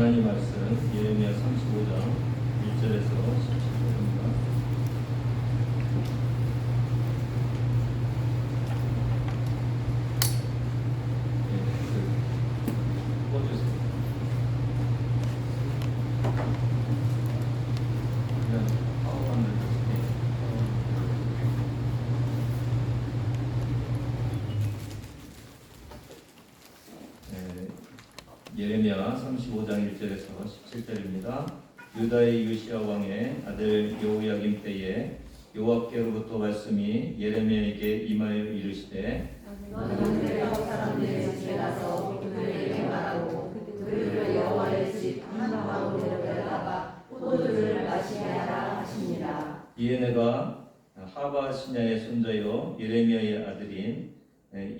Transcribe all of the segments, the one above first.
하나님 말씀 예레미야 35장 1절에서 17절입니다. 뽑아주세요. 그냥 파워만 눌러주세요. 예레미야 35장 1절에서 17절입니다. 유다의 요시야 왕의 아들 여호야김 때에 여호와께로부터 말씀이 예레미야에게 임하여 이르시되 너는 내가 사람들의 집에 가서 그들에게 말하고 그들을 여호와의 집 한 방으로 데려다가 포도주를 마시게 하라 하시니라. 이에 내가 하바 시냐의 손자요 예레미야의 아들인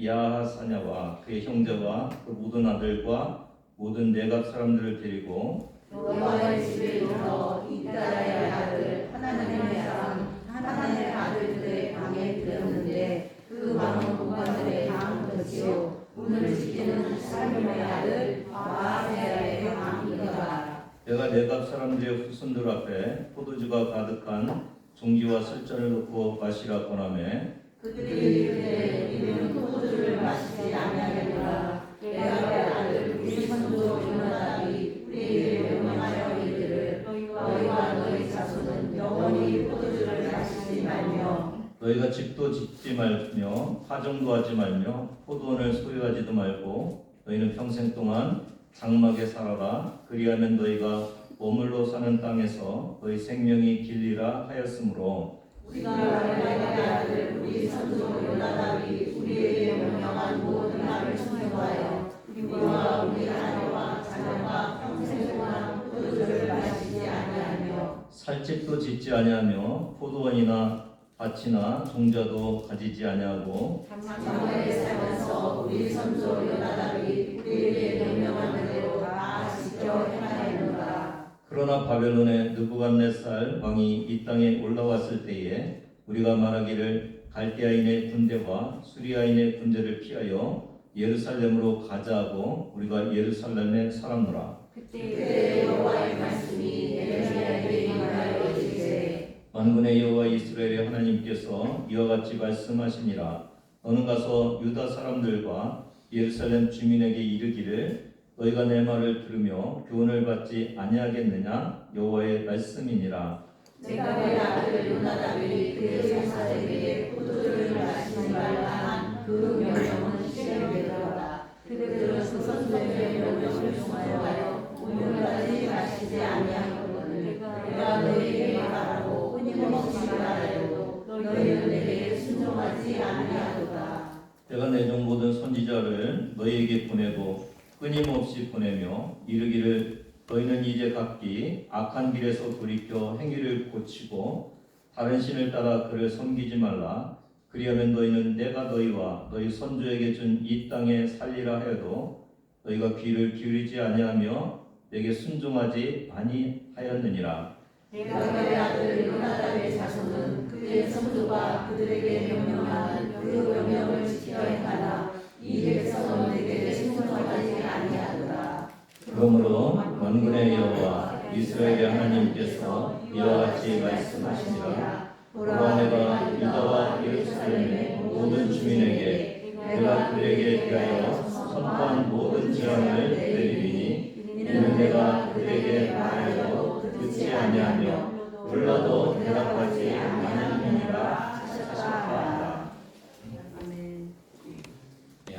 야하사냐와 그의 형제와 그 모든 아들과 모든 내각 사람들을 데리고 여호와의 집에 이르러 이다야의 아들 하나님의 사람 하나님의 아들들의 방에 들었는데 그 방은 공관들의 방이었지요. 문을 지키는 살림의 아들 마아세야의 방이더라. 내가 내각 사람들의 후손들 앞에 포도주가 가득한 종기와 술잔을 놓고 마시라 권하매 그들이 이르되 우리는 포도주를 마시지 아니하겠노라. 레아의 아들 우리 선조 요나답이 우리에게 명령하여 이르기를 너희와 너희 자손은 영원히 포도주를 마시지 말며 너희가 집도 짓지 말며 파종도 하지 말며 포도원을 소유하지도 말고 너희는 평생 동안 장막에 살아라. 그리하면 너희가 머물러 사는 땅에서 너희 생명이 길리라 하였으므로 우리가 레아의 아들 우리 선조 요나답이 우리에게 명령한 모든 말을 순종하여 우리와 우리 자녀와 자녀가 평생 동안 포도주를 마시지 아니하며 살 집도 짓지 아니하며 포도원이나 밭이나 종자도 가지지 아니하고 장막에 살면서 우리 선조 요나답이 우리에게 명령한 대로 다 지켜 행하였노라. 그러나 바벨론의 느부갓네살 왕이 이 땅에 올라왔을 때에 우리가 말하기를 갈대아인의 군대와 수리아인의 군대를 피하여 예루살렘으로 가자 하고 우리가 예루살렘에 살았노라. 그때 여호와의 말씀이 예레미야에게 임하여 이르시되 만군의 여호와 이스라엘의 하나님께서 이와 같이 말씀하시니라. 너는 가서 유다 사람들과 예루살렘 주민에게 이르기를 너희가 내 말을 들으며 교훈을 받지 아니하겠느냐 여호와의 말씀이니라. 내가 내 아들 요나답이 그의 형사에게 포도주를 마시지 말라 한 그 명령은 실행되더라. 그들은 그 선수의 명령을 중하여 오늘까지 마시지 아니하거든. 내가 너희에게 말하고 끊임없이 말하여도 너희는 내게 순종하지 아니하도다. 내가 내 종 모든 선지자를 너희에게 보내고 끊임없이 보내며 이르기를 너희는 이제 각기 악한 길에서 돌이켜 행위를 고치고 다른 신을 따라 그를 섬기지 말라. 그리하면 너희는 내가 너희와 너희 선조에게 준 이 땅에 살리라 하여도 너희가 귀를 기울이지 아니하며 내게 순종하지 아니하였느니라. 내가 내 아들 요나답의 자손은 그의 선조가 그들에게 명령한 그 명령을 지켜 행하라. 이 백성은 내게 순종하지 아니하더라. 그러므로 만군의 여호와 이스라엘의 하나님께서 이와 같이 말씀하시니라. 보라 내가 유다와 예루살렘의 모든 주민에게 내가 그들에게 대하여 선포한 모든 재앙을 내리리니 이는 내가 그들에게 말하여도 듣지 아니하며 불러도 대답하지 아니하느니라 하셨다.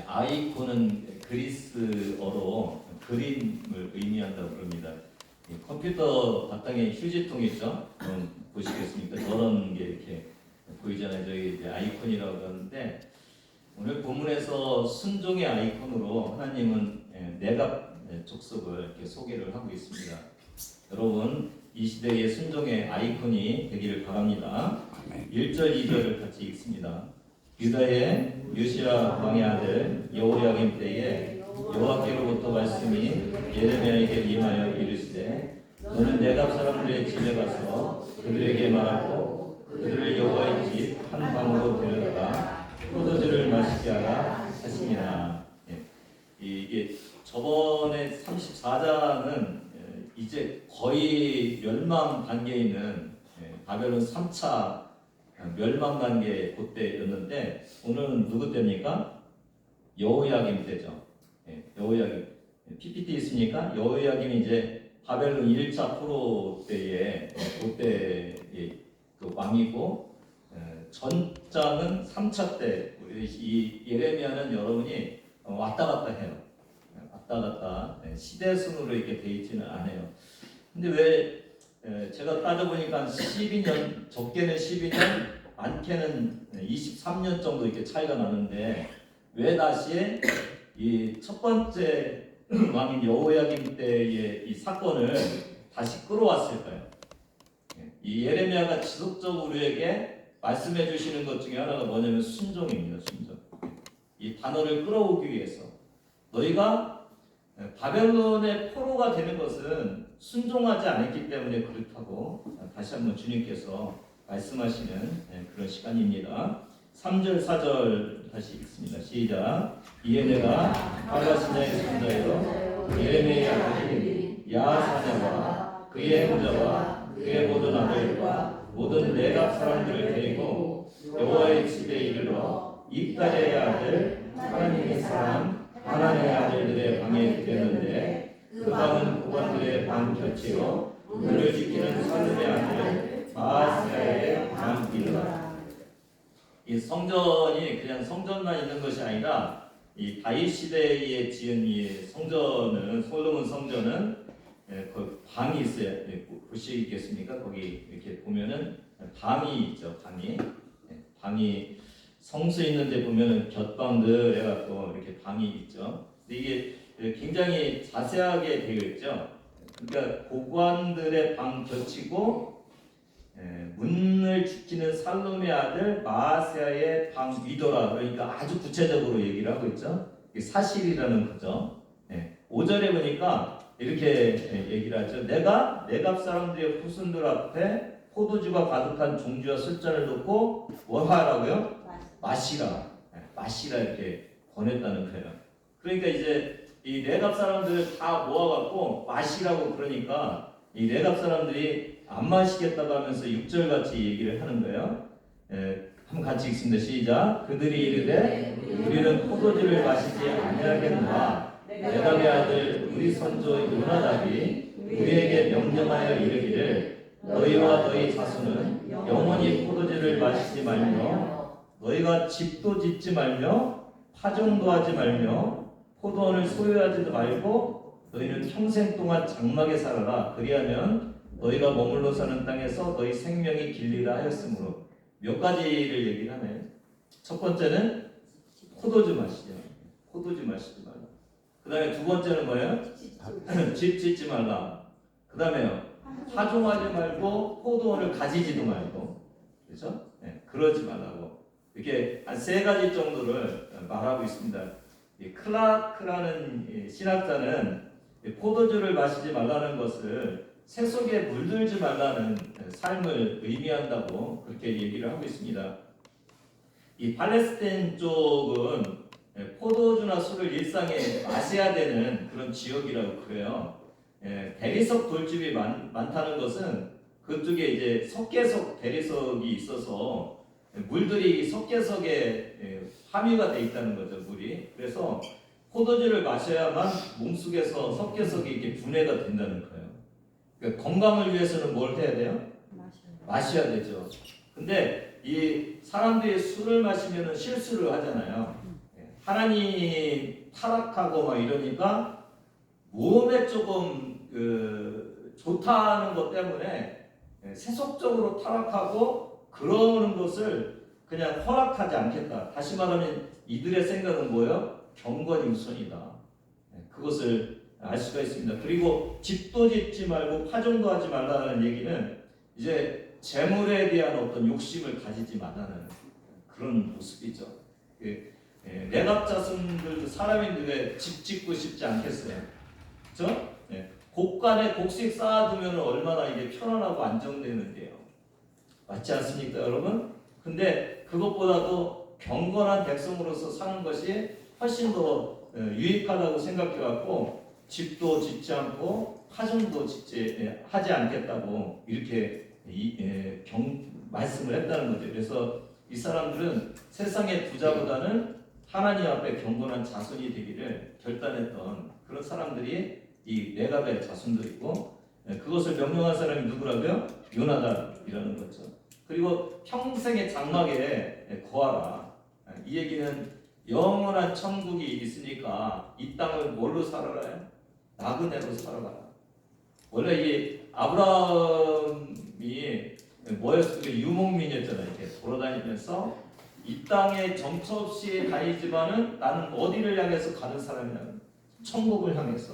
아이콘은 그리스어로 그림을 의미한다고 그럽니다. 컴퓨터 바탕에 휴지통 있죠? 보시겠습니까? 저런 게 이렇게 보이잖아요. 저기 이제 아이콘이라고 하는데 오늘 본문에서 순종의 아이콘으로 하나님은 내각 족속을 이렇게 소개를 하고 있습니다. 여러분 이 시대의 순종의 아이콘이 되기를 바랍니다. 1절 2절을 같이 읽습니다. 유다의 요시야 왕의 아들 여호야김 때에 여호와께로부터 말씀이 예레미야에게 임하여 이르시되 너는 내각 사람들의 집에 가서 그들에게 말하고 그들을 여호와의 집 한 방으로 데려다가 포도주를 마시게 하라 하시니라. 이게 저번에 34장은 거의 멸망 단계에 있는 바벨론 3차 멸망 단계 그때였는데 오늘은 누구 때입니까? 여호야김 때죠. 여호야김. PPT 있으니까 여호야김이 이제 바벨론 1차 포로 때에 그때 그 왕이고 전장은 3차 때 이 예레미야는 여러분이 왔다 갔다 해요. 왔다 갔다 시대 순으로 이렇게 돼 있지는 않아요. 근데 왜 제가 따져보니까 12년 적게는 12년 많게는 23년 정도 이렇게 차이가 나는데 왜 다시 이 첫 번째 왕인 여호야김 때의 이 사건을 다시 끌어왔을까요? 이 예레미야가 지속적으로 우리에게 말씀해 주시는 것 중에 하나가 뭐냐면 순종입니다. 순종. 이 단어를 끌어오기 위해서 너희가 바벨론의 포로가 되는 것은 순종하지 않았기 때문에 그렇다고 다시 한번 주님께서 말씀하시는 그런 시간입니다. 3절 4절 다시 읽습니다. 시작. 이에 내가 하가시냐의 손자여 예레미야의 아들인 야사냐와 그의 형제와 그의 모든 아들과 모든 내각 사람들을 데리고 여호와의 집에 이르러 이까리의 아들 하나님의 사람 하나님의 아들들의 방에 들였는데 그 방은 고관들의 방 곁이요 문을 지키는 살룸의 아들 마아스야의 방이더라. 이 성전이 그냥 성전만 있는 것이 아니라 이 다윗 시대에 지은 이 성전은 솔로몬 성전은 그 방이 있어요. 보시겠습니까? 거기 이렇게 보면은 방이 있죠. 방이 성수 있는데 보면은 곁방들 해갖고 이렇게 방이 있죠. 근데 이게 굉장히 자세하게 되어 있죠. 그러니까 고관들의 방 곁이고 문을 지키는 살룸의 아들 마아스야의 방 위더라. 그러니까 아주 구체적으로 얘기를 하고 있죠. 이게 사실이라는 거죠. 5절에 보니까 이렇게 얘기를 하죠. 내가 내갑 사람들의 후손들 앞에 포도주가 가득한 종주와 숫자를 놓고 뭐 하라고요? 마시라. 마시라 이렇게 권했다는 거예요. 그러니까 이제 이 내갑 사람들을 다 모아갖고 마시라고 그러니까 이 내갑 사람들이 안 마시겠다고 하면서 6절 같이 얘기를 하는 거예요. 한번 같이 읽습니다. 시작. 그들이 이르되 우리는 포도주를 마시지 아니하겠노라. 내갑의 아들 우리 선조 요나답이 우리에게 명령하여 이르기를 너희와 너희 자손은 영원히 포도주를 마시지 말며 너희가 집도 짓지 말며 파종도 하지 말며 포도원을 소유하지도 말고 너희는 평생 동안 장막에 살아라. 그리하면 너희가 머물러 사는 땅에서 너희 생명이 길리라 하였으므로 몇 가지를 얘기를 하네. 첫 번째는 포도주 마시죠. 포도주 마시지 말라. 그 다음에 두 번째는 뭐예요? 집 짓지 말라. 그 다음에요. 파종하지 말고 포도원을 가지지도 말고. 그렇죠? 그러지 말라고. 이렇게 한 세 가지 정도를 말하고 있습니다. 이 클라크라는 신학자는 포도주를 마시지 말라는 것을 새 속에 물들지 말라는 삶을 의미한다고 그렇게 얘기를 하고 있습니다. 이 팔레스타인 쪽은 포도주나 술을 일상에 마셔야 되는 그런 지역이라고 그래요. 대리석 돌집이 많다는 것은 그쪽에 이제 석계석 대리석이 있어서 물들이 석계석에 함유가 돼 있다는 거죠, 물이. 그래서 포도주를 마셔야만 몸속에서 석계석이 이렇게 분해가 된다는 거예요. 그러니까 건강을 위해서는 뭘 해야 돼요? 마셔야 되죠. 근데 이 사람들이 술을 마시면 실수를 하잖아요. 하나님 타락하고 막 이러니까 몸에 조금 좋다는 것 때문에 세속적으로 타락하고 그러는 것을 그냥 허락하지 않겠다. 다시 말하면 이들의 생각은 뭐예요? 경건이 우선이다. 그것을 알 수가 있습니다. 그리고 집도 짓지 말고 파종도 하지 말라는 얘기는 이제 재물에 대한 어떤 욕심을 가지지 말라는 그런 모습이죠. 내갑 자손들도 사람인데 왜 집 짓고 싶지 않겠어요? 그렇죠? 곡간에 곡식 쌓아두면 얼마나 이게 편안하고 안정되는데요. 맞지 않습니까, 여러분? 근데 그것보다도 경건한 백성으로서 사는 것이 훨씬 더 유익하다고 생각해갖고 집도 짓지 않고 파종도 하지 않겠다고 이렇게 말씀을 했다는 거죠. 그래서 이 사람들은 세상의 부자보다는 하나님 앞에 경건한 자손이 되기를 결단했던 그런 사람들이 이 레갑의 자손들이고, 그것을 명령한 사람이 누구라고요? 요나단이라는 거죠. 그리고 평생의 장막에 거하라. 이 얘기는 영원한 천국이 있으니까 이 땅을 뭘로 살아라요? 나그네로 살아가라. 원래 이 아브라함이 뭐였어요? 유목민이었잖아요. 이렇게 돌아다니면서 이 땅에 정처 없이 다니지만은 나는 어디를 향해서 가는 사람이냐? 천국을 향해서,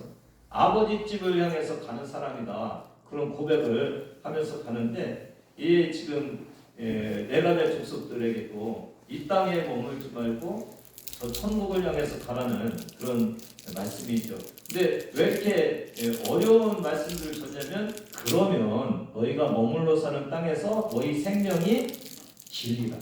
아버지 집을 향해서 가는 사람이다. 그런 고백을 하면서 가는데, 이 지금 레갑의 족속들에게도 이 땅에 머물지 말고 저 천국을 향해서 가라는 그런 말씀이죠. 근데 왜 이렇게 어려운 말씀들을 줬냐면, 그러면 너희가 머물러 사는 땅에서 너희 생명이 길리라.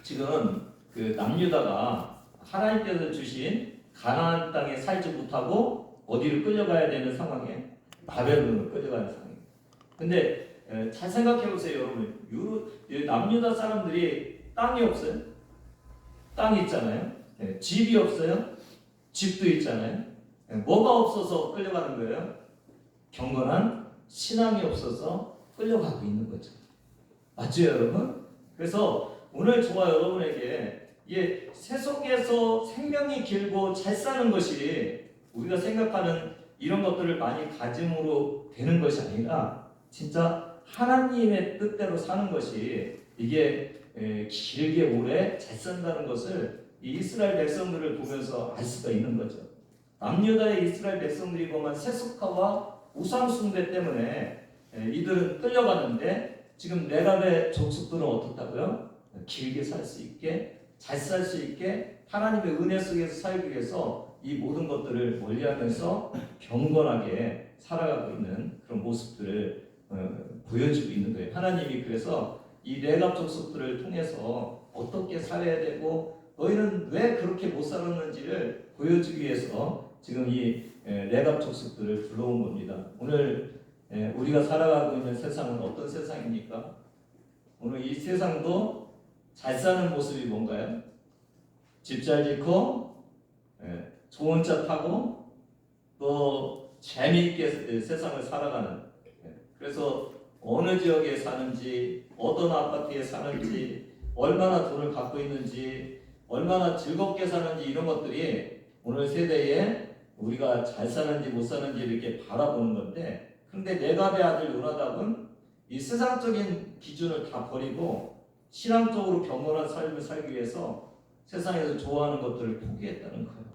지금 그 남유다가 하나님께서 주신 가나안 땅에 살지 못하고 어디를 끌려가야 되는 상황에 바벨론으로 끌려가는 상황이에요. 근데 잘 생각해 보세요, 여러분. 남유다 사람들이 땅이 없어요? 땅이 있잖아요. 집이 없어요? 집도 있잖아요. 뭐가 없어서 끌려가는 거예요? 경건한 신앙이 없어서 끌려가고 있는 거죠. 맞죠, 여러분? 그래서 오늘 저와 여러분에게 세속에서 생명이 길고 잘 사는 것이 우리가 생각하는 이런 것들을 많이 가짐으로 되는 것이 아니라 진짜 하나님의 뜻대로 사는 것이 이게 길게 오래 잘 산다는 것을 이 이스라엘 백성들을 보면서 알 수가 있는 거죠. 남유다의 이스라엘 백성들이 보면 세속화와 우상숭배 때문에 이들은 끌려가는데, 지금 레갑의 족속들은 어떻다고요? 길게 살 수 있게, 잘 살 수 있게 하나님의 은혜 속에서 살기 위해서 이 모든 것들을 멀리하면서 경건하게 살아가고 있는 그런 모습들을 보여주고 있는 거예요. 하나님이 그래서 이 레갑 족속들을 통해서 어떻게 살아야 되고 너희는 왜 그렇게 못 살았는지를 보여주기 위해서 지금 이 레갑 족속들을 불러온 겁니다. 오늘 우리가 살아가고 있는 세상은 어떤 세상입니까? 오늘 이 세상도 잘 사는 모습이 뭔가요? 집 잘 짓고 좋은 차 타고 또 재미있게 세상을 살아가는, 그래서 어느 지역에 사는지, 어떤 아파트에 사는지, 얼마나 돈을 갖고 있는지, 얼마나 즐겁게 사는지, 이런 것들이 오늘 세대에 우리가 잘 사는지 못 사는지 이렇게 바라보는 건데, 근데 레갑의 아들 요나답은 이 세상적인 기준을 다 버리고 신앙적으로 경건한 삶을 살기 위해서 세상에서 좋아하는 것들을 포기했다는 거예요.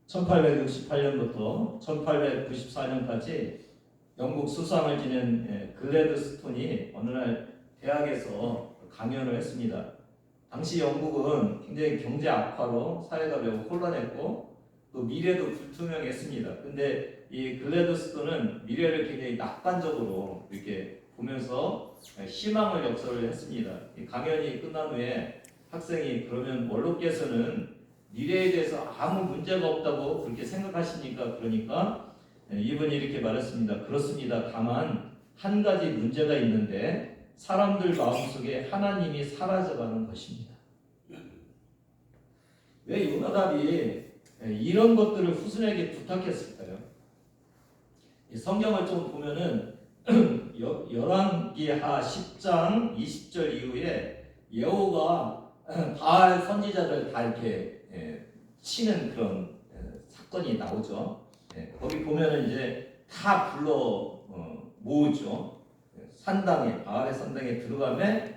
1868년부터 1894년까지 영국 수상을 지낸 글래드스톤이 어느 날 대학에서 강연을 했습니다. 당시 영국은 굉장히 경제 악화로 사회가 매우 혼란했고 또 미래도 불투명했습니다. 근데 이 글래드스톤은 미래를 굉장히 낙관적으로 이렇게 보면서 희망을 역설을 했습니다. 이 강연이 끝난 후에 학생이, 그러면 원로께서는 미래에 대해서 아무 문제가 없다고 그렇게 생각하십니까? 그러니까 이분이 이렇게 말했습니다. 그렇습니다. 다만 한 가지 문제가 있는데 사람들 마음속에 하나님이 사라져가는 것입니다. 왜 요나답이 이런 것들을 후손에게 부탁했을까요? 성경을 좀 보면은 열왕기하 10장 20절 이후에 여호가 바알 선지자들 다 이렇게 치는 그런 사건이 나오죠. 거기 보면은 이제 다 불러 모으죠. 산당에, 바알의 산당에 들어가면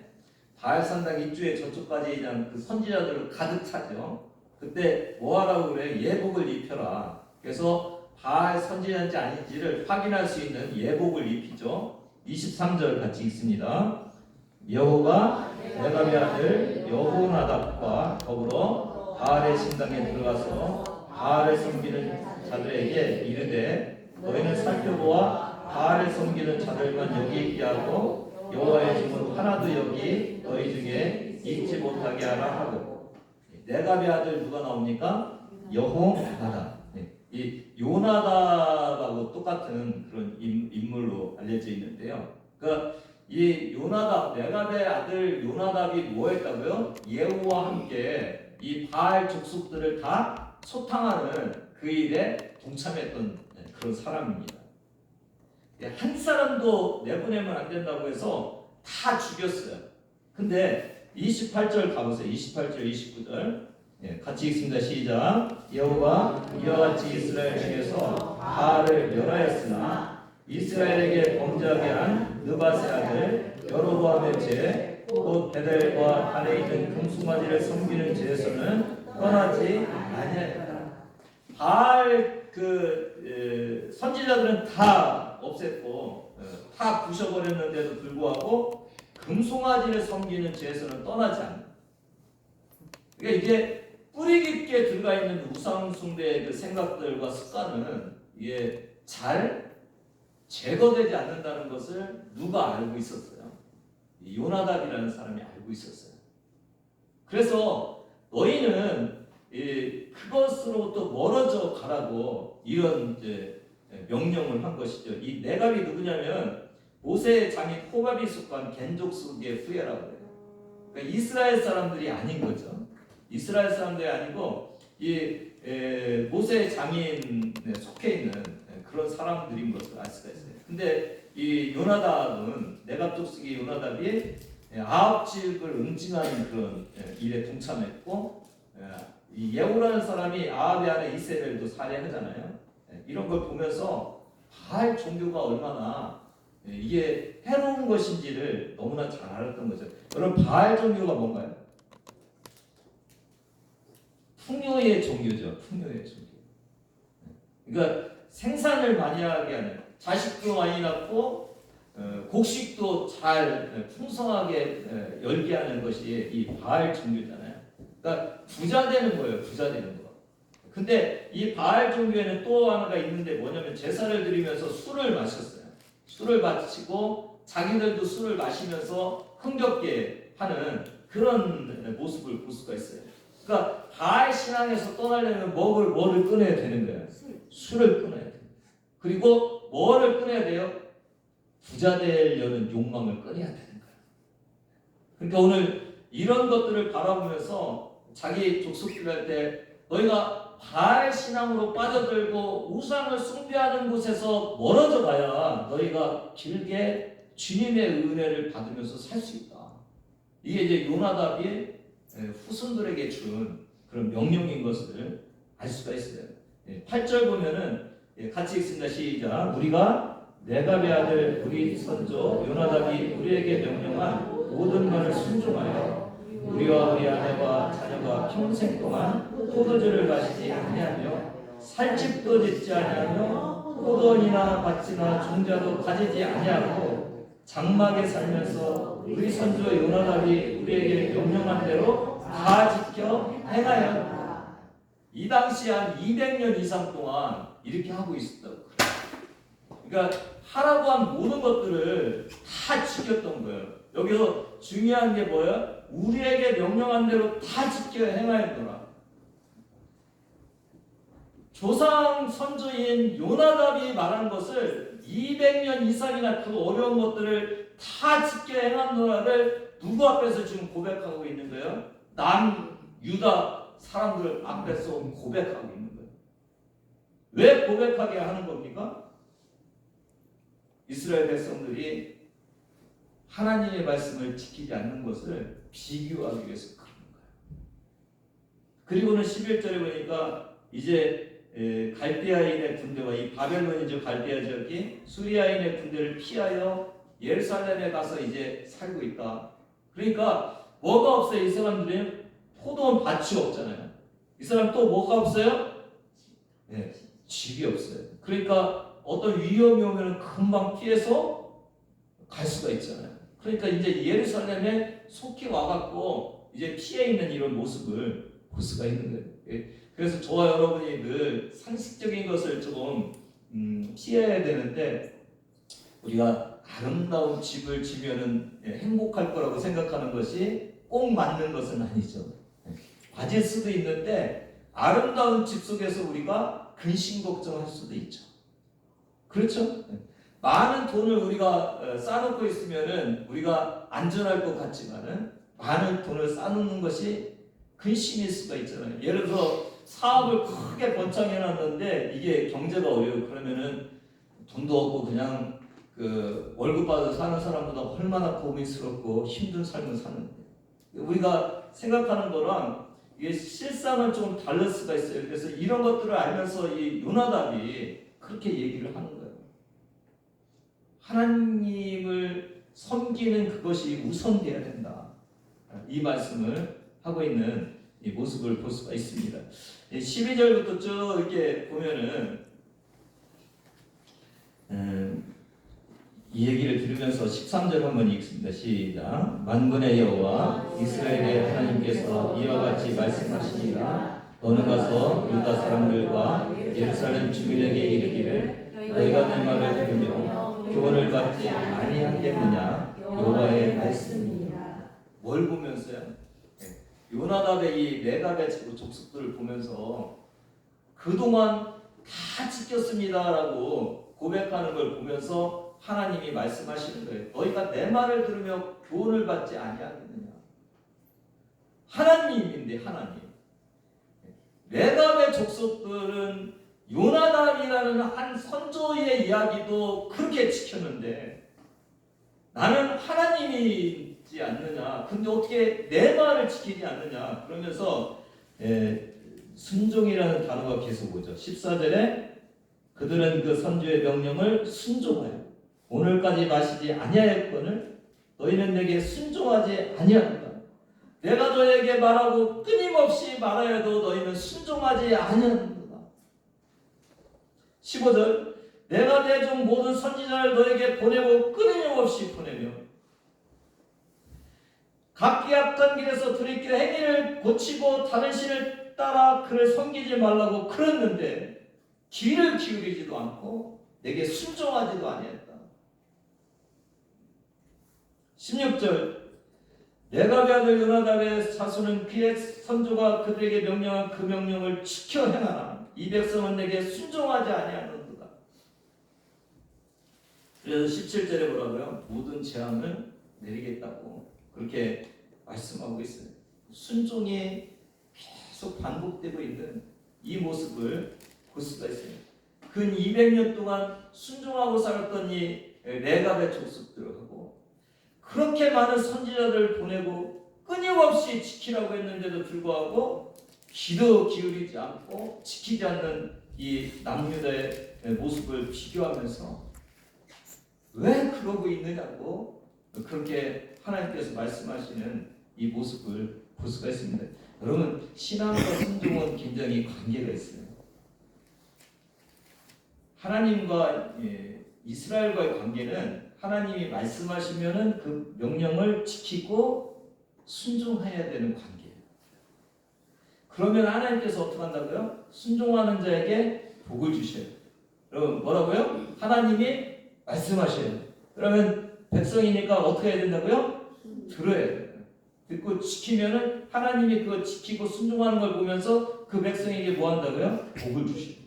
바알 산당 입주에 저쪽까지 그냥 그 선지자들로 가득 차죠. 그때 뭐 하라고 그래? 예복을 입혀라. 그래서 바알 선지자인지 아닌지를 확인할 수 있는 예복을 입히죠. 23절 같이 읽습니다. 여호가 레갑의 아들 여호나답과 더불어 바알의 신당에 들어가서 바알을 섬기는 자들에게 이르되 너희는 살펴보아 바알을 섬기는 자들만 여기 있게 하고 여호와의 증은 하나도 여기 너희 중에 있지 못하게 하라 하고. 레갑의 아들 누가 나옵니까? 여호나답. 이 요나답하고 똑같은 그런 인물로 알려져 있는데요. 그러니까 이 요나답, 레갑의 아들 요나답이 뭐했다고요? 예후와 함께 이 바알 족속들을 다 소탕하는 그 일에 동참했던 그런 사람입니다. 한 사람도 내보내면 안 된다고 해서 다 죽였어요. 근데 28절 가보세요. 28절, 29절. 같이 읽습니다. 시작. 여호와 이와 같이 이스라엘 중에서 바알을 멸하였으나 이스라엘에게 범죄하게 한 느밧의 아들 여로보암의 죄, 곧 베델과 단에 있는 금송아지를 섬기는 죄에서는 떠나지 아니하였다. 바알 선지자들은 다 없앴고 다 부셔버렸는데도 불구하고 금송아지를 섬기는 죄에서는 떠나지 않는다. 그러니까 이게 뿌리 깊게 들어가 있는 우상 숭배의 그 생각들과 습관은 이게 잘 제거되지 않는다는 것을 누가 알고 있었어요? 요나답이라는 사람이 알고 있었어요. 그래서 너희는 그것으로부터 멀어져 가라고 이런 이제 명령을 한 것이죠. 이 네갑이 누구냐면 모세의 장인 호밥이 속한 겐족속의 후예라고 해요. 그러니까 이스라엘 사람들이 아닌 거죠. 이스라엘 사람들이 아니고 이 모세의 장인에 속해 있는 그런 사람들인 것을 알 수가 있어요. 근데 이 요나답은 네갑 족속의 요나답이 아합 집을 응징하는 그런 일에 동참했고 이 예후라는 사람이 아합의 아내 이세벨도 살해하잖아요. 이런 걸 보면서 바알 종교가 얼마나 이게 해로운 것인지를 너무나 잘 알았던 거죠. 여러분 바알 종교가 뭔가요? 풍요의 종교죠. 풍요의 종교. 그러니까 생산을 많이 하게 하는, 자식도 많이 낳고 곡식도 잘 풍성하게 열게 하는 것이 이 바알 종교잖아요. 그러니까 부자 되는 거예요. 부자 되는 거. 근데 이 바알 종교에는 또 하나가 있는데 뭐냐면 제사를 드리면서 술을 마셨어요. 술을 마시고 자기들도 술을 마시면서 흥겹게 하는 그런 모습을 볼 수가 있어요. 그러니까 바알 신앙에서 떠나려면 뭐를 끊어야 되는 거예요? 술을 끊어야 돼요. 그리고 뭐를 끊어야 돼요? 부자 되려는 욕망을 끊어야 되는 거예요. 그러니까 오늘 이런 것들을 바라보면서 자기 족속들한테 너희가 바알 신앙으로 빠져들고 우상을 숭배하는 곳에서 멀어져 가야 너희가 길게 주님의 은혜를 받으면서 살 수 있다. 이게 이제 요나답이 후손들에게 준 그런 명령인 것을 알 수가 있어요. 8절 보면은 같이 읽습니다. 시작. 우리가 네갑의 아들 우리 선조 요나답이 우리에게 명령한 모든 말을 순종하여 우리와 우리 아내와 자녀가 평생 동안 포도주를 마시지 아니하며 살집도 짓지 아니하며 포도원이나 밭이나 종자도 가지지 아니하고 장막에 살면서 우리 선조 요나답이 우리에게 명령한 대로 다 지켜 행하였다. 이 당시 한 200년 이상 동안 이렇게 하고 있었다고. 그러니까 하라고 한 모든 것들을 다 지켰던 거예요. 여기서 중요한 게 뭐예요? 우리에게 명령한 대로 다 지켜 행하였더라. 조상 선조인 요나답이 말한 것을 200년 이상이나 그 어려운 것들을 다 지켜 행하노라를 누구 앞에서 지금 고백하고 있는 거예요? 유다 사람들 앞에서 고백하고 있는 거예요. 왜 고백하게 하는 겁니까? 이스라엘 백성들이 하나님의 말씀을 지키지 않는 것을 비교하기 위해서 그런 거예요. 그리고는 11절에 보니까 이제 갈대아인의 군대와 이 바벨론이죠. 갈대아 지역이 수리아인의 군대를 피하여 예루살렘에 가서 이제 살고 있다. 그러니까 뭐가 없어요? 이 사람들은 포도원 밭이 없잖아요. 이 사람 또 뭐가 없어요? 집이 없어요. 그러니까 어떤 위험이 오면 금방 피해서 갈 수가 있잖아요. 그러니까 이제 예루살렘에 속히 와갖고 이제 피해 있는 이런 모습을 볼 수가 있는 거예요. 그래서 저와 여러분이 늘 상식적인 것을 조금 피해야 되는데 우리가 아름다운 집을 지면은 행복할 거라고 생각하는 것이 꼭 맞는 것은 아니죠. 맞을 수도 있는데 아름다운 집 속에서 우리가 근심 걱정할 수도 있죠. 그렇죠? 많은 돈을 우리가 쌓아놓고 있으면은 우리가 안전할 것 같지만은 많은 돈을 쌓아놓는 것이 근심일 수가 있잖아요. 예를 들어 사업을 크게 번창해놨는데 이게 경제가 어려워요. 그러면은 돈도 없고 그냥 그 월급 받아서 사는 사람보다 얼마나 고민스럽고 힘든 삶을 사는데 우리가 생각하는 거랑 이게 실상은 좀 다를 수가 있어요. 그래서 이런 것들을 알면서 이 요나답이 그렇게 얘기를 하는 거예요. 하나님을 섬기는 그것이 우선돼야 된다. 이 말씀을 하고 있는 이 모습을 볼 수가 있습니다. 12절부터 쭉 이렇게 보면은 이 얘기를 들으면서 13절 한번 읽습니다. 시작. 만군의 여호와 이스라엘의 하나님께서 이와 같이 말씀하시니라. 너는 가서 유다 사람들과 예루살렘 주민에게 이르기를 너희가 내 말을 들으며 교훈을 받지 아니하겠느냐. 여호와의 말씀이니라. 뭘 보면서요? 요나답의 이 레갑의 족속들을 보면서 그동안 다 지켰습니다라고 고백하는 걸 보면서 하나님이 말씀하시는 거예요. 너희가 내 말을 들으며 교훈을 받지 아니하겠느냐. 하나님인데 하나님. 레갑의 족속들은 요나답이라는 한 선조의 이야기도 그렇게 지켰는데 나는 하나님이지 않느냐. 근데 어떻게 내 말을 지키지 않느냐. 그러면서 순종이라는 단어가 계속 오죠. 14절에 그들은 그 선지의 명령을 순종하여 오늘까지 마시지 아니하였거늘 너희는 내게 순종하지 아니하였다. 내가 너에게 말하고 끊임없이 말하여도 너희는 순종하지 아니하는도다. 15절 내가 내 종 모든 선지자를 너에게 보내고 끊임없이 보내며 각기 악한 길에서 들이켜 행위를 고치고 다른 신을 따라 그를 섬기지 말라고 그랬는데 귀를 기울이지도 않고 내게 순종하지도 아니했다. 16절 레갑의 아들 요나답의 자손은 그의 선조가 그들에게 명령한 그 명령을 지켜 행하나 이 백성은 내게 순종하지 아니하는도다. 그래서 17절에 뭐라고요? 모든 재앙을 내리겠다고 그렇게 말씀하고 있어요. 순종이 계속 반복되고 있는 이 모습을 볼 수가 있어요. 근 200년 동안 순종하고 살았던 이 레갑의 족속들하고 그렇게 많은 선지자들을 보내고 끊임없이 지키라고 했는데도 불구하고 귀도 기울이지 않고 지키지 않는 이 남유다의 모습을 비교하면서 왜 그러고 있느냐고 그렇게 하나님께서 말씀하시는 이 모습을 볼 수가 있습니다. 여러분 신앙과 순종은 굉장히 관계가 있어요. 하나님과 이스라엘과의 관계는 하나님이 말씀하시면은 그 명령을 지키고 순종해야 되는 관계예요. 그러면 하나님께서 어떻게 한다고요? 순종하는 자에게 복을 주셔요. 여러분 뭐라고요? 하나님이 말씀하셔요. 그러면 백성이니까 어떻게 해야 된다고요? 들어야 돼요. 듣고 지키면은 하나님이 그거 지키고 순종하는 걸 보면서 그 백성에게 뭐 한다고요? 복을 주시고.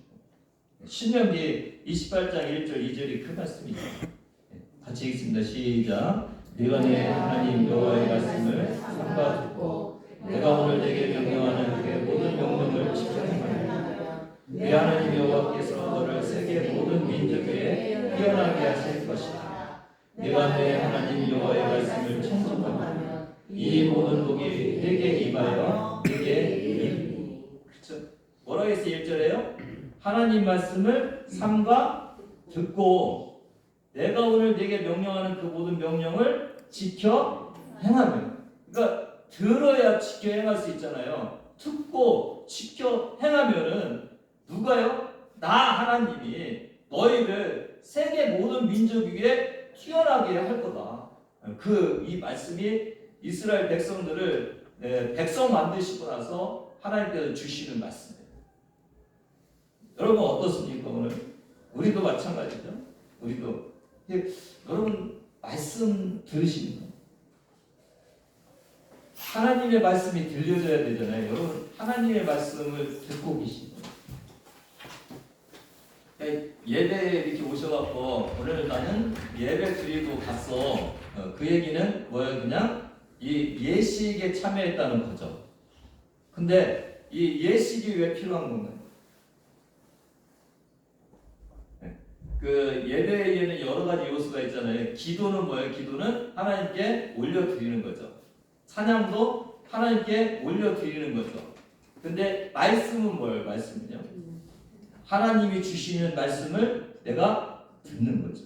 신명기 28장 1절 2절이 그 말씀이죠. 같이 읽습니다. 시작. 네가 내 하나님 여호와의 말씀을 삼가 듣고 내가 오늘 내게 명령하는 그의 모든 명령을 지켜 행하며 네 하나님 여호와께서 너를 세계 모든 민족 위에 뛰어나게 하실 것이다. 네가 내 하나님 여호와의 말씀을 청종하면 이 모든 복이 내게 임하여 내게 이르리니. 그렇죠? 뭐라고 했어요? 1절에요? 하나님 말씀을 삼가 듣고 내가 오늘 네게 명령하는 그 모든 명령을 지켜 행하며. 그러니까 들어야 지켜 행할 수 있잖아요. 듣고 지켜 행하면은 누가요? 나 하나님이 너희를 세계 모든 민족 위에 뛰어나게 할 거다. 이 말씀이 이스라엘 백성들을 백성 만드시고 나서 하나님께서 주시는 말씀이에요. 여러분 어떻습니까? 오늘 우리도 마찬가지죠. 우리도 여러분 말씀 들으시는 거 하나님의 말씀이 들려져야 되잖아요. 여러분 하나님의 말씀을 듣고 계시죠. 예배에 이렇게 오셔갖고 오늘 나는 예배 드리고 갔어. 그 얘기는 뭐예요? 그냥 이 예식에 참여했다는 거죠. 근데 이 예식이 왜 필요한 건가요? 그 예배에는 여러 가지 요소가 있잖아요. 기도는 뭐예요? 기도는 하나님께 올려드리는 거죠. 찬양도 하나님께 올려드리는 거죠. 근데 말씀은 뭐예요? 말씀은요? 하나님이 주시는 말씀을 내가 듣는 거죠.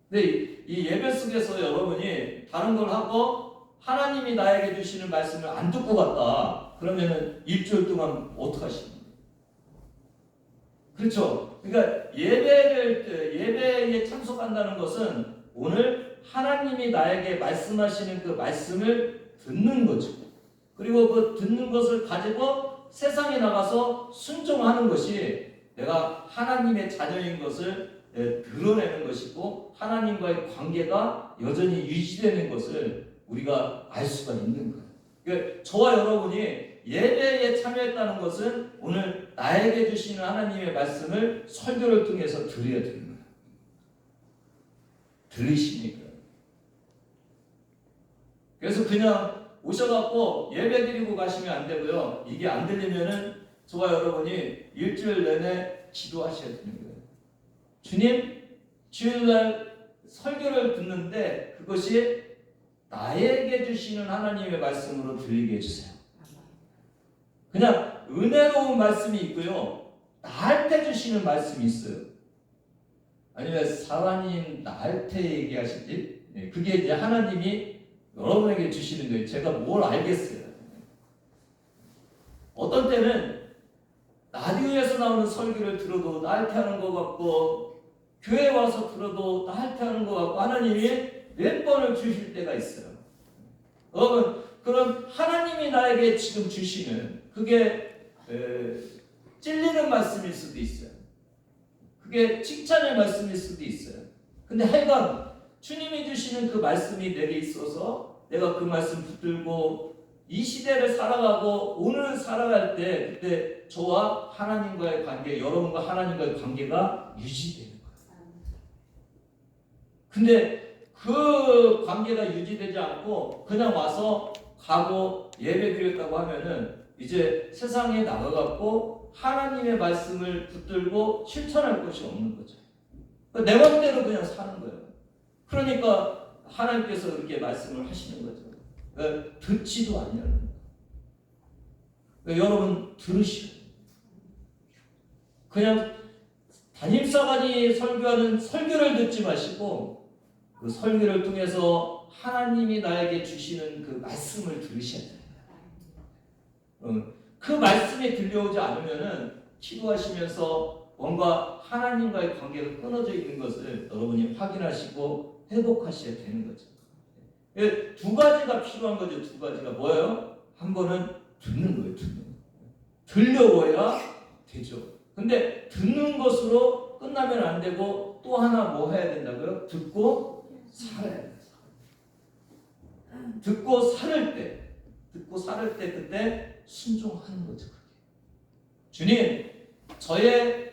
근데 이 예배 속에서 여러분이 다른 걸 하고 하나님이 나에게 주시는 말씀을 안 듣고 갔다. 그러면은 일주일 동안 어떡하십니까? 그렇죠. 그러니까 예배에 참석한다는 것은 오늘 하나님이 나에게 말씀하시는 그 말씀을 듣는 거죠. 그리고 그 듣는 것을 가지고 세상에 나가서 순종하는 것이 내가 하나님의 자녀인 것을 드러내는 것이고 하나님과의 관계가 여전히 유지되는 것을 우리가 알 수가 있는 거예요. 그러니까 저와 여러분이 예배에 참여했다는 것은 오늘 나에게 주시는 하나님의 말씀을 설교를 통해서 들어야 되는 거예요. 들으십니까? 그래서 그냥 오셔갖고 예배 드리고 가시면 안 되고요. 이게 안 들리면은 저와 여러분이 일주일 내내 기도하셔야 되는 거예요. 주님, 주일날 설교를 듣는데 그것이 나에게 주시는 하나님의 말씀으로 들리게 해주세요. 그냥 은혜로운 말씀이 있고요. 나한테 주시는 말씀이 있어요. 아니면 사관님 나한테 얘기하시지? 그게 이제 하나님이 여러분에게 주시는 거예요. 제가 뭘 알겠어요. 어떤 때는 라디오에서 나오는 설교를 들어도 나한테 하는 것 같고 교회 와서 들어도 나한테 하는 것 같고 하나님이 몇 번을 주실 때가 있어요. 여러분 그런 하나님이 나에게 지금 주시는 그게 찔리는 말씀일 수도 있어요. 그게 칭찬의 말씀일 수도 있어요. 근데 하여간 주님이 주시는 그 말씀이 내게 있어서 내가 그 말씀 붙들고 이 시대를 살아가고 오늘 살아갈 때 그때 저와 하나님과의 관계, 여러분과 하나님과의 관계가 유지되는 거예요. 근데 그 관계가 유지되지 않고 그냥 와서 가고 예배 드렸다고 하면은 이제 세상에 나가갖고 하나님의 말씀을 붙들고 실천할 것이 없는 거죠. 내 맘대로 그냥 사는 거예요. 그러니까 하나님께서 그렇게 말씀을 하시는 거죠. 그러니까 듣지도 않냐는 거예요. 그러니까 여러분 들으시오. 그냥 담임사관이 설교하는 설교를 듣지 마시고 그 설교를 통해서 하나님이 나에게 주시는 그 말씀을 들으셔야 돼요. 그 말씀이 들려오지 않으면은 기도하시면서 뭔가 하나님과의 관계가 끊어져 있는 것을 여러분이 확인하시고 회복하셔야 되는 거죠. 두 가지가 필요한 거죠. 두 가지가 뭐예요? 한 번은 듣는 거예요. 들려워야 되죠. 근데 듣는 것으로 끝나면 안 되고 또 하나 뭐 해야 된다고요? 듣고 살아야 돼요. 듣고 살을 때 그때 순종하는 거죠. 주님, 저의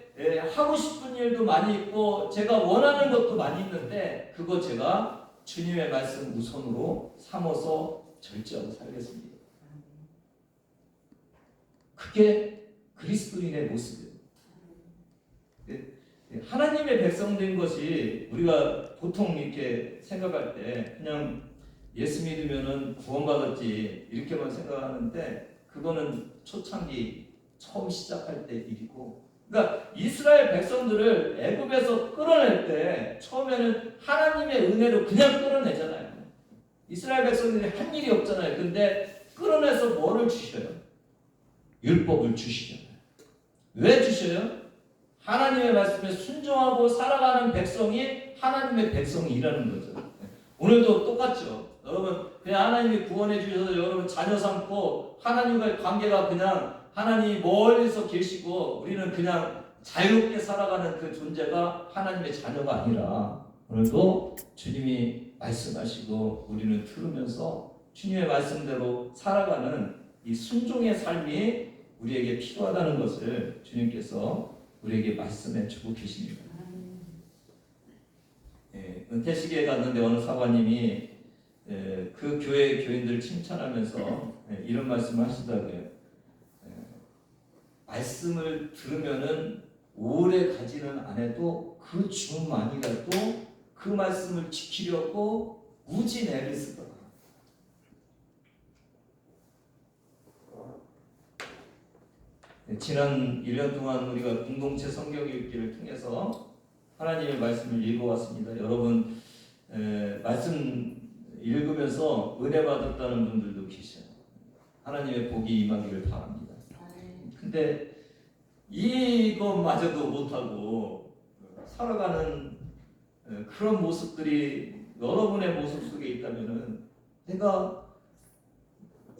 하고 싶은 일도 많이 있고 제가 원하는 것도 많이 있는데 그거 제가 주님의 말씀 우선으로 삼아서 절제하고 살겠습니다. 그게 그리스도인의 모습이에요. 하나님의 백성된 것이 우리가 보통 이렇게 생각할 때 그냥 예수 믿으면은 구원받았지 이렇게만 생각하는데 그거는 초창기 처음 시작할 때 일이고, 그러니까 이스라엘 백성들을 애굽에서 끌어낼 때 처음에는 하나님의 은혜로 그냥 끌어내잖아요. 이스라엘 백성들이 한 일이 없잖아요. 근데 끌어내서 뭐를 주셔요? 율법을 주시잖아요. 왜 주셔요? 하나님의 말씀에 순종하고 살아가는 백성이 하나님의 백성이라는 거죠. 오늘도 똑같죠. 여러분 그냥 하나님이 구원해 주셔서 여러분 자녀 삼고 하나님과의 관계가 그냥 하나님이 멀리서 계시고 우리는 그냥 자유롭게 살아가는 그 존재가 하나님의 자녀가 아니라 오늘도 주님이 말씀하시고 우리는 들으면서 주님의 말씀대로 살아가는 이 순종의 삶이 우리에게 필요하다는 것을 주님께서 우리에게 말씀해 주고 계십니다. 은퇴식에 갔는데 어느 사관님이 그 교회 교인들 칭찬하면서 이런 말씀을 하시더라고요. 말씀을 들으면은 오래 가지는 않아도 그 주만이라도 그 말씀을 지키려고 무지 애를 쓰더라. 지난 1년 동안 우리가 공동체 성경 읽기를 통해서 하나님의 말씀을 읽어왔습니다. 여러분 말씀 읽으면서 은혜 받았다는 분들도 계셔요. 하나님의 복이 임하기를 바랍니다. 근데 이것마저도 못하고 살아가는 그런 모습들이 여러분의 모습 속에 있다면은 내가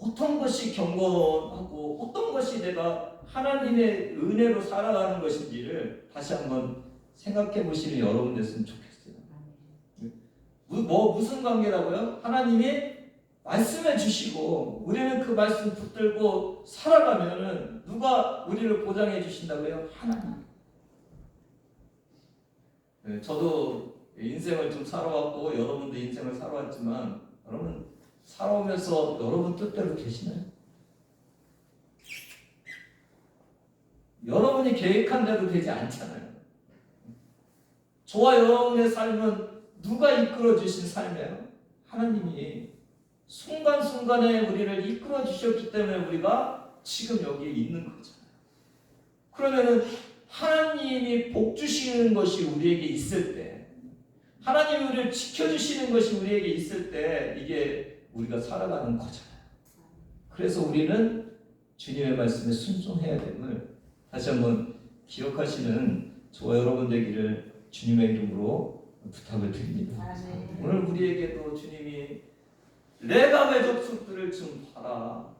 어떤 것이 경건하고 어떤 것이 내가 하나님의 은혜로 살아가는 것인지를 다시 한번 생각해 보시는 여러분 됐으면 좋겠어요. 무슨 관계라고요? 하나님이 말씀해 주시고 우리는 그 말씀 붙들고 살아가면은 누가 우리를 보장해 주신다고요? 하나님. 저도 인생을 좀 살아왔고 여러분도 인생을 살아왔지만 여러분 살아오면서 여러분 뜻대로 되시나요? 여러분이 계획한 대로 되지 않잖아요. 저와 여러분의 삶은 누가 이끌어 주신 삶이에요? 하나님이 순간순간에 우리를 이끌어 주셨기 때문에 우리가 지금 여기에 있는 거잖아요. 그러면은 하나님이 복 주시는 것이 우리에게 있을 때, 하나님이 우리를 지켜주시는 것이 우리에게 있을 때 이게 우리가 살아가는 거잖아요. 그래서 우리는 주님의 말씀에 순종해야 됨을 다시 한번 기억하시는 저와 여러분 되기를 주님의 이름으로 부탁을 드립니다. 오늘 우리에게도 주님이 레갑의 족속들을 좀 봐라.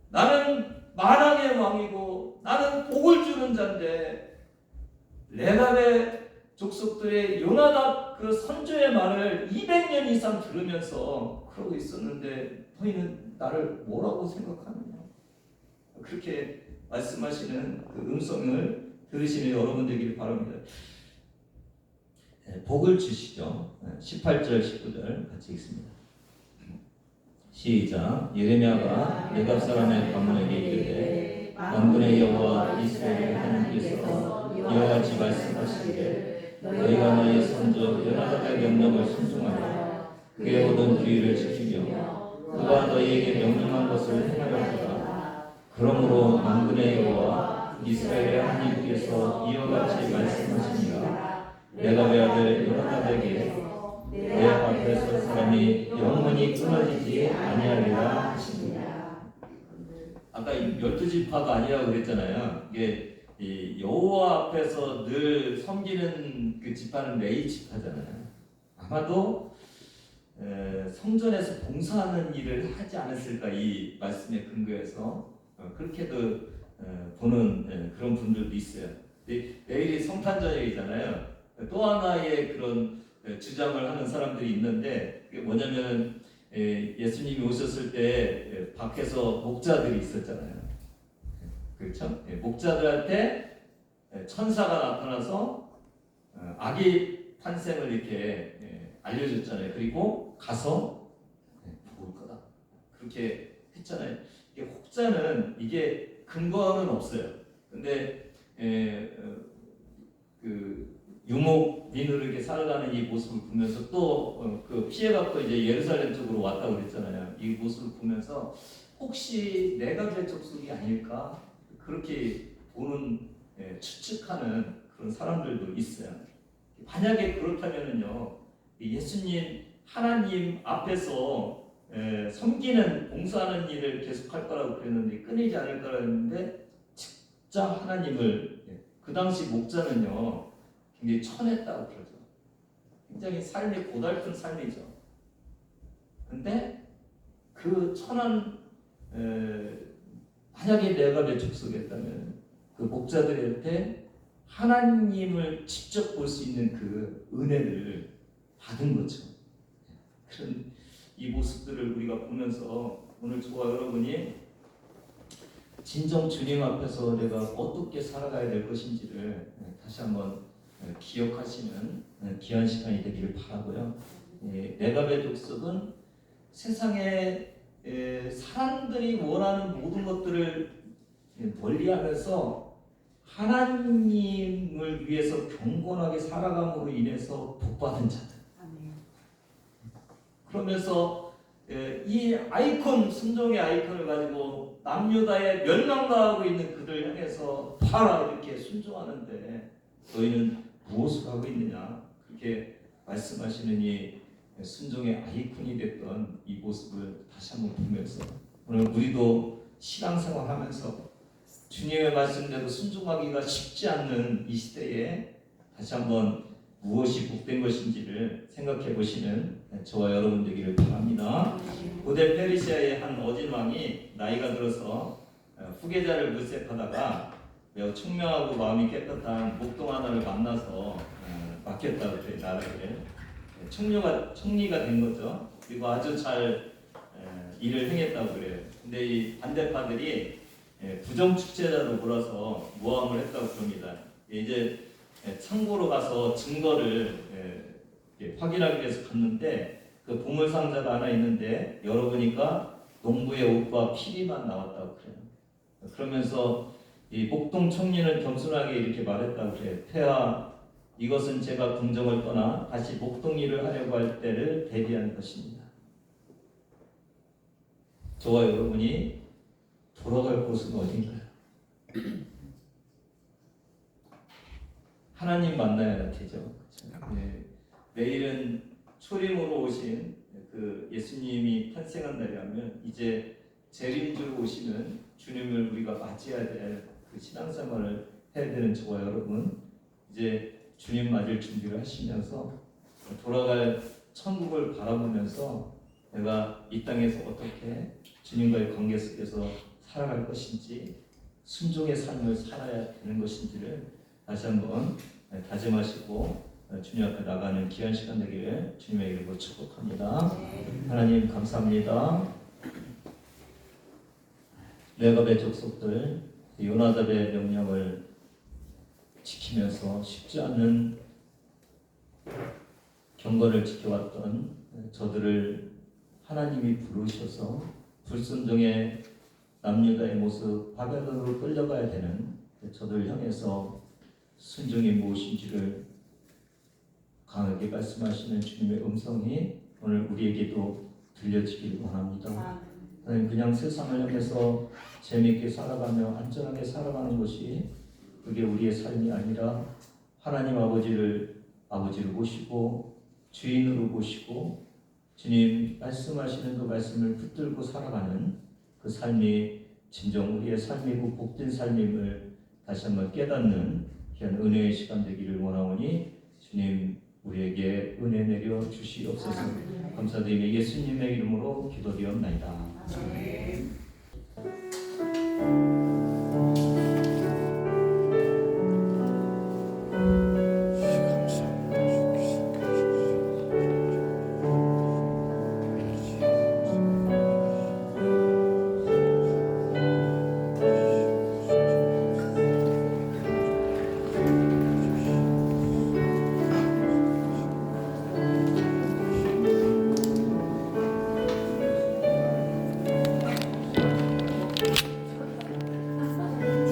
나는 만왕의 왕이고 나는 복을 주는 자인데 레갑의 족속들의 요나답 그 선조의 말을 200년 이상 들으면서 그러고 있었는데 너희는 나를 뭐라고 생각하느냐. 그렇게 말씀하시는 그 음성을 들으시는 여러분 되기를 바랍니다. 복을 주시죠. 18절 19절 같이 읽습니다. 시작. 예레미야가 레갑 사람의 가문에게 이르되 만군의 여호와 이스라엘의 하나님께서 이와 같이 말씀하시기를 너희가 너희 선조 요나답의 명령을 순종하여 그의 모든 주의를 지키며 그가 너희에게 명령한 것을 행하였도다. 그러므로 만군의 여호와 이스라엘의 하나님께서 이와 같이 말씀하시니라. 레갑의 아들 요나답에게 내 앞에 설 사람이 영원히 끊어지지 아니하리라 하십니다. 아까 12지파가 아니라고 그랬잖아요. 이게 이 여호와 앞에서 늘 섬기는 그 지파는 레위 지파잖아요. 아마도 성전에서 봉사하는 일을 하지 않았을까 이 말씀에 근거해서 그렇게도 보는 그런 분들도 있어요. 내일이 성탄절이잖아요. 또 하나의 그런 주장을 하는 사람들이 있는데 그게 뭐냐면 예수님이 오셨을 때 밖에서 목자들이 있었잖아요. 그렇죠? 목자들한테 천사가 나타나서 아기 탄생을 이렇게 알려줬잖아요. 그리고 가서 볼 거다. 그렇게 했잖아요. 이게 혹자는 이게 근거는 없어요. 근데 그 유목민으로 이렇게 살아가는 이 모습을 보면서 또 그 피해받고 이제 예루살렘 쪽으로 왔다고 그랬잖아요. 이 모습을 보면서 혹시 내가 될 족속이 아닐까 그렇게 보는 추측하는 그런 사람들도 있어요. 만약에 그렇다면은요 예수님 하나님 앞에서 섬기는 봉사하는 일을 계속할 거라고 그랬는데 끊이지 않을 거라고 했는데 진짜 하나님을 그 당시 목자는요 굉장히 천했다고 그러죠. 굉장히 삶이 고달픈 삶이죠. 근데 그 천한 만약에 내가 내 족속이었다면 그 목자들한테 하나님을 직접 볼 수 있는 그 은혜를 받은 거죠. 그런 이 모습들을 우리가 보면서 오늘 저와 여러분이 진정 주님 앞에서 내가 어떻게 살아가야 될 것인지를 다시 한번 기억하시는 귀한 시간이 되기를 바라고요. 레갑의 족속은 세상에 사람들이 원하는 모든 것들을 멀리하면서 하나님을 위해서 경건하게 살아감으로 인해서 복받은 자들. 그러면서 이 아이콘, 순종의 아이콘을 가지고 남유다에 멸망당하고 있는 그들 향해서 봐라 이렇게 순종하는데 너희는 무엇을 하고 있느냐 그렇게 말씀하시는 이 순종의 아이콘이 됐던 이 모습을 다시 한번 보면서 오늘 우리도 신앙생활 하면서 주님의 말씀대로 순종하기가 쉽지 않는 이 시대에 다시 한번 무엇이 복된 것인지를 생각해 보시는 저와 여러분 되기를 바랍니다. 고대 페르시아의 한 어진 왕이 나이가 들어서 후계자를 물색하다가 매우 총명하고 마음이 깨끗한 목동 하나를 만나서 맡겼다고 그래요. 나라를 총리가 된 거죠. 그리고 아주 잘 일을 행했다고 그래요. 근데 이 반대파들이 부정축제자로 몰아서 모함을 했다고 그럽니다. 이제 창고로 가서 증거를 확인하기 위해서 갔는데 그 보물상자가 하나 있는데 열어보니까 농부의 옷과 피리만 나왔다고 그래요. 그러면서 이 목동 총리는 겸손하게 이렇게 말했다고 그래요. 폐하, 이것은 제가 궁정을 떠나 다시 목동 일을 하려고 할 때를 대비한 것입니다. 저와 여러분이 돌아갈 곳은 어딘가요? 하나님 만나야 되죠. 내일은 초림으로 오신 그 예수님이 탄생한 날이라면 이제 재림주로 오시는 주님을 우리가 맞이해야 될 그 신앙생활을 해야 되는 저와 여러분 이제 주님 맞을 준비를 하시면서 돌아갈 천국을 바라보면서 내가 이 땅에서 어떻게 주님과의 관계 속에서 살아갈 것인지 순종의 삶을 살아야 되는 것인지를 다시 한번 다짐하시고 주님 앞에 나가는 귀한 시간 되기를 주님의 이름으로 축복합니다. 하나님 감사합니다. 레갑의 족속들 요나답의 명령을 지키면서 쉽지 않은 경건을 지켜왔던 저들을 하나님이 부르셔서 불순종의 남유다의 모습 바벨론으로 끌려가야 되는 저들 향해서 순종이 무엇인지를 강하게 말씀하시는 주님의 음성이 오늘 우리에게도 들려지기를 원합니다. 하나님 그냥 세상을 향해서 재미있게 살아가며 안전하게 살아가는 것이 그게 우리의 삶이 아니라 하나님 아버지를 모시고 주인으로 모시고 주님 말씀하시는 그 말씀을 붙들고 살아가는 그 삶이 진정 우리의 삶이고 복된 삶임을 다시 한번 깨닫는 귀한 은혜의 시간 되기를 원하오니 주님 우리에게 은혜 내려 주시옵소서. 감사드리며 예수님의 이름으로 기도드리옵나이다.